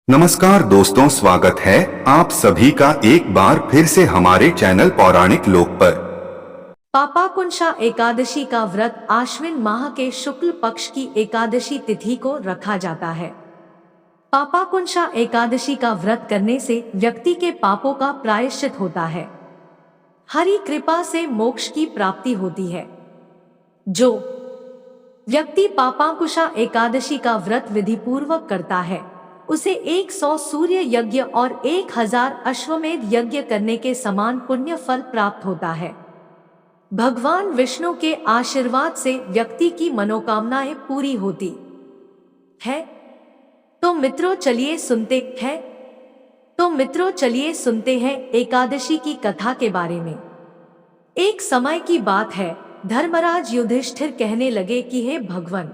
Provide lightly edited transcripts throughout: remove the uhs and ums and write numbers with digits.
नमस्कार दोस्तों, स्वागत है आप सभी का एक बार फिर से हमारे चैनल पौराणिक लोक पर। पापाकुंशा एकादशी का व्रत आश्विन माह के शुक्ल पक्ष की एकादशी तिथि को रखा जाता है। पापाकुंशा एकादशी का व्रत करने से व्यक्ति के पापों का प्रायश्चित होता है। हरि कृपा से मोक्ष की प्राप्ति होती है। जो व्यक्ति पापाकुंशा एकादशी का व्रत विधि पूर्वक करता है, उसे 100 सूर्य यज्ञ और 1000 अश्वमेध यज्ञ करने के समान पुण्य फल प्राप्त होता है। भगवान विष्णु के आशीर्वाद से व्यक्ति की मनोकामनाएं पूरी होती है। तो मित्रों चलिए सुनते हैं एकादशी की कथा के बारे में। एक समय की बात है, धर्मराज युधिष्ठिर कहने लगे कि हे भगवान,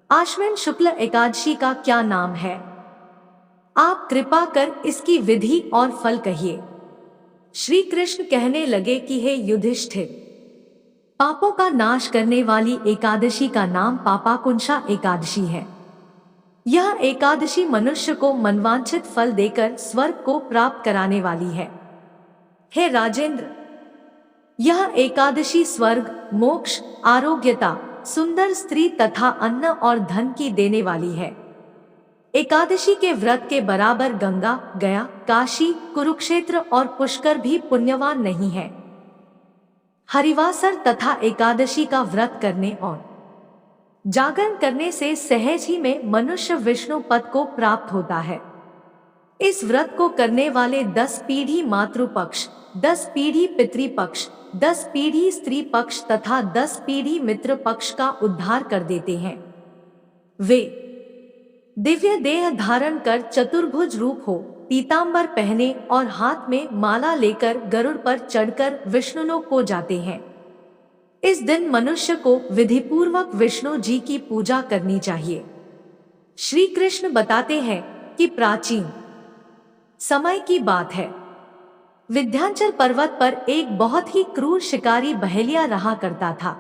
आश्विन शुक्ल एकादशी का क्या नाम है? आप कृपा कर इसकी विधि और फल कहिए। श्री कृष्ण कहने लगे कि हे युधिष्ठिर, पापों का नाश करने वाली एकादशी का नाम पापाकुंशा एकादशी है। यह एकादशी मनुष्य को मनवांछित फल देकर स्वर्ग को प्राप्त कराने वाली है। हे राजेंद्र, यह एकादशी स्वर्ग, मोक्ष, आरोग्यता, सुंदर स्त्री तथा अन्न और धन की देने वाली है। एकादशी के व्रत के बराबर गंगा, गया, काशी, कुरुक्षेत्र और पुष्कर भी पुण्यवान नहीं है। हरिवासर तथा एकादशी का व्रत करने और जागरण करने से सहज ही में मनुष्य विष्णु पद को प्राप्त होता है। इस व्रत को करने वाले 10 पीढ़ी मातृपक्ष, 10 पीढ़ी पितृपक्ष, 10 पीढ़ी स्त्री पक्ष तथा 10 पीढ़ी मित्र पक्ष का उद्धार कर देते हैं। वे दिव्य देह धारण कर चतुर्भुज रूप हो, पीतांबर पहने और हाथ में माला लेकर गरुड़ पर चढ़कर विष्णुलोक को जाते हैं। इस दिन मनुष्य को विधिपूर्वक विष्णु जी की पूजा करनी चाहिए। श्री कृष्ण बताते हैं कि प्राचीन समय की बात है, विंध्याचल पर्वत पर एक बहुत ही क्रूर शिकारी बहेलिया रहा करता था।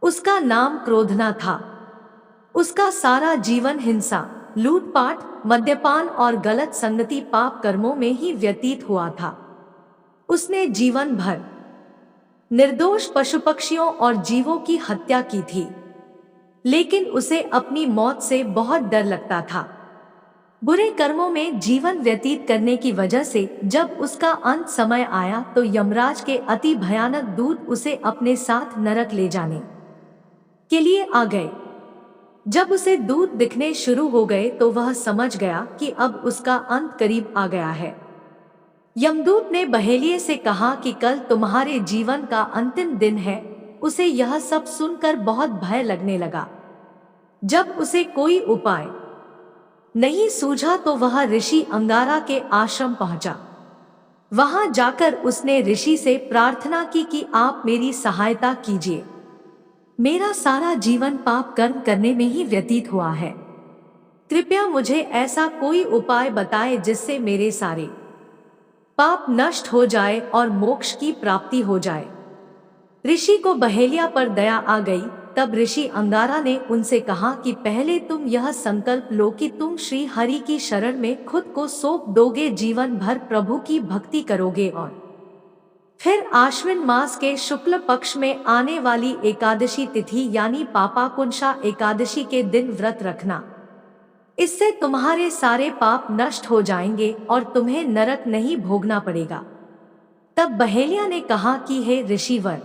उसका नाम क्रोधना था। उसका सारा जीवन हिंसा, लूटपाट, मद्यपान और गलत संगति पाप कर्मों में ही व्यतीत हुआ था। उसने जीवन भर निर्दोष पशु पक्षियों और जीवों की हत्या की थी, लेकिन उसे अपनी मौत से बहुत डर लगता था। बुरे कर्मों में जीवन व्यतीत करने की वजह से जब उसका अंत समय आया तो यमराज के अति भयानक दूत उसे अपने साथ नरक ले जाने के लिए आ गए। जब उसे दूत दिखने शुरू हो गए तो वह समझ गया कि अब उसका अंत करीब आ गया है। यमदूत ने बहेलिये से कहा कि कल तुम्हारे जीवन का अंतिम दिन है। उसे यह सब सुनकर बहुत भय लगने लगा। जब उसे कोई उपाय नहीं सूझा तो वह ऋषि अंगारा के आश्रम पहुंचा। वहां जाकर उसने ऋषि से प्रार्थना की कि आप मेरी सहायता कीजिए। मेरा सारा जीवन पाप कर्म करने में ही व्यतीत हुआ है। कृपया मुझे ऐसा कोई उपाय बताएं जिससे मेरे सारे पाप नष्ट हो जाए और मोक्ष की प्राप्ति हो जाए। ऋषि को बहेलिया पर दया आ गई। तब ऋषि अंगारा ने उनसे कहा कि पहले तुम यह संकल्प लो कि तुम श्री हरि की शरण में खुद को सौंप दोगे, जीवन भर प्रभु की भक्ति करोगे और फिर आश्विन मास के शुक्ल पक्ष में आने वाली एकादशी तिथि यानी पापाकुंशा एकादशी के दिन व्रत रखना। इससे तुम्हारे सारे पाप नष्ट हो जाएंगे और तुम्हें नरक नहीं भोगना पड़ेगा। तब बहेलिया ने कहा कि हे ऋषिवर,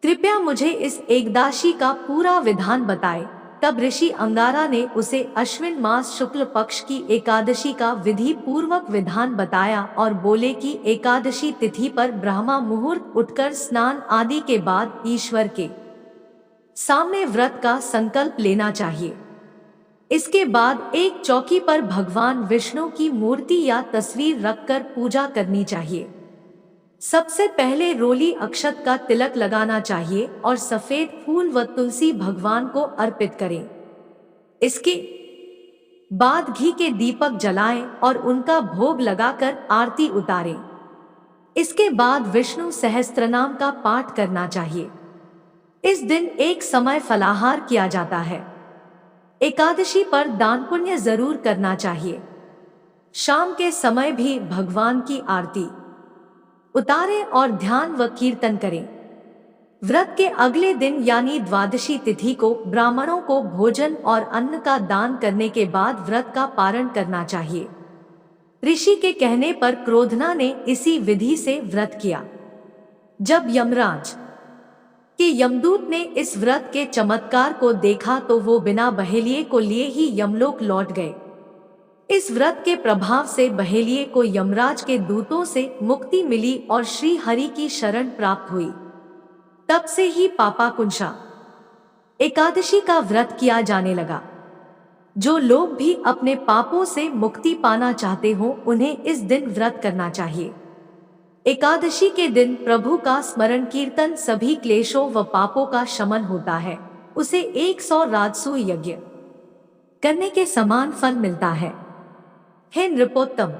कृपया मुझे इस एकादशी का पूरा विधान बताएं। तब ऋषि अंगारा ने उसे अश्विन मास शुक्ल पक्ष की एकादशी का विधि पूर्वक विधान बताया और बोले कि एकादशी तिथि पर ब्रह्मा मुहूर्त उठकर स्नान आदि के बाद ईश्वर के सामने व्रत का संकल्प लेना चाहिए। इसके बाद एक चौकी पर भगवान विष्णु की मूर्ति या तस्वीर रखकर पूजा करनी चाहिए। सबसे पहले रोली अक्षत का तिलक लगाना चाहिए और सफेद फूल व तुलसी भगवान को अर्पित करें। इसके बाद घी के दीपक जलाएं और उनका भोग लगाकर आरती उतारें। इसके बाद विष्णु सहस्त्रनाम का पाठ करना चाहिए। इस दिन एक समय फलाहार किया जाता है। एकादशी पर दान पुण्य जरूर करना चाहिए। शाम के समय भी भगवान की आरती उतारें और ध्यान व कीर्तन करें। व्रत के अगले दिन यानी द्वादशी तिथि को ब्राह्मणों को भोजन और अन्न का दान करने के बाद व्रत का पारण करना चाहिए। ऋषि के कहने पर क्रोधना ने इसी विधि से व्रत किया। जब यमराज के यमदूत ने इस व्रत के चमत्कार को देखा तो वो बिना बहेलिये को लिए ही यमलोक लौट गए। इस व्रत के प्रभाव से बहेलिये को यमराज के दूतों से मुक्ति मिली और श्री हरि की शरण प्राप्त हुई। तब से ही पापाकुंशा एकादशी का व्रत किया जाने लगा। जो लोग भी अपने पापों से मुक्ति पाना चाहते हो उन्हें इस दिन व्रत करना चाहिए। एकादशी के दिन प्रभु का स्मरण कीर्तन सभी क्लेशों व पापों का शमन होता है। उसे 100 राजसूय यज्ञ करने के समान फल मिलता है। हे नृपोत्तम,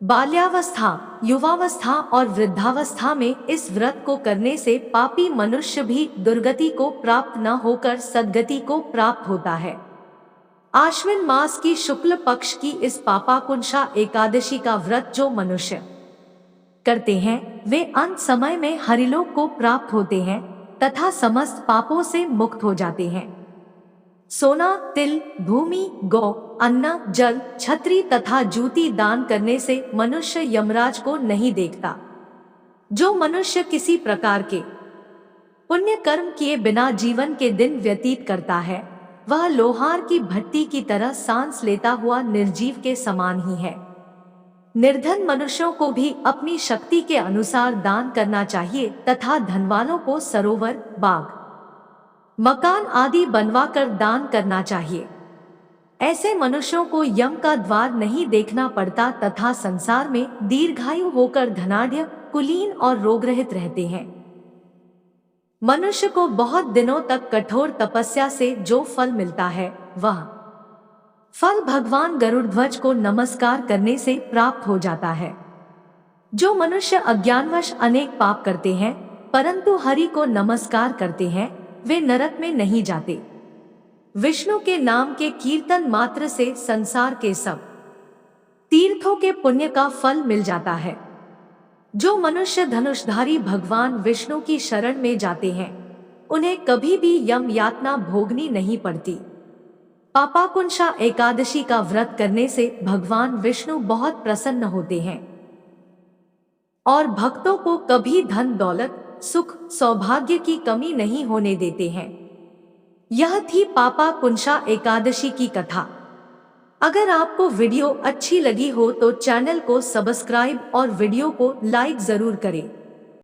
बाल्यावस्था, युवावस्था और वृद्धावस्था में इस व्रत को करने से पापी मनुष्य भी दुर्गति को प्राप्त न होकर सद्गति को प्राप्त होता है। आश्विन मास की शुक्ल पक्ष की इस पापाकुंशा एकादशी का व्रत जो मनुष्य करते हैं वे अंत समय में हरिलोक को प्राप्त होते हैं तथा समस्त पापों से मुक्त हो जाते हैं। सोना, तिल, भूमि, गौ, अन्न, जल, छत्री तथा जूती दान करने से मनुष्य यमराज को नहीं देखता। जो मनुष्य किसी प्रकार के पुण्य कर्म किए बिना जीवन के दिन व्यतीत करता है वह लोहार की भट्टी की तरह सांस लेता हुआ निर्जीव के समान ही है। निर्धन मनुष्यों को भी अपनी शक्ति के अनुसार दान करना चाहिए तथा धनवानों को सरोवर, बाग, मकान आदि बनवाकर दान करना चाहिए। ऐसे मनुष्यों को यम का द्वार नहीं देखना पड़ता तथा संसार में दीर्घायु होकर धनाढ्य, कुलीन और रोगरहित रहते हैं। मनुष्य को बहुत दिनों तक कठोर तपस्या से जो फल मिलता है वह फल भगवान गरुड़ध्वज को नमस्कार करने से प्राप्त हो जाता है। जो मनुष्य अज्ञानवश अनेक पाप करते हैं परंतु हरि को नमस्कार करते हैं वे नरक में नहीं जाते। विष्णु के नाम के कीर्तन मात्र से संसार के सब तीर्थों के पुण्य का फल मिल जाता है। जो मनुष्य धनुषधारी भगवान विष्णु की शरण में जाते हैं उन्हें कभी भी यम यातना भोगनी नहीं पड़ती। पापाकुंशा एकादशी का व्रत करने से भगवान विष्णु बहुत प्रसन्न होते हैं और भक्तों को कभी धन दौलत, सुख, सौभाग्य की कमी नहीं होने देते हैं। यह थी पापाकुंशा एकादशी की कथा। अगर आपको वीडियो अच्छी लगी हो तो चैनल को सब्सक्राइब और वीडियो को लाइक जरूर करें।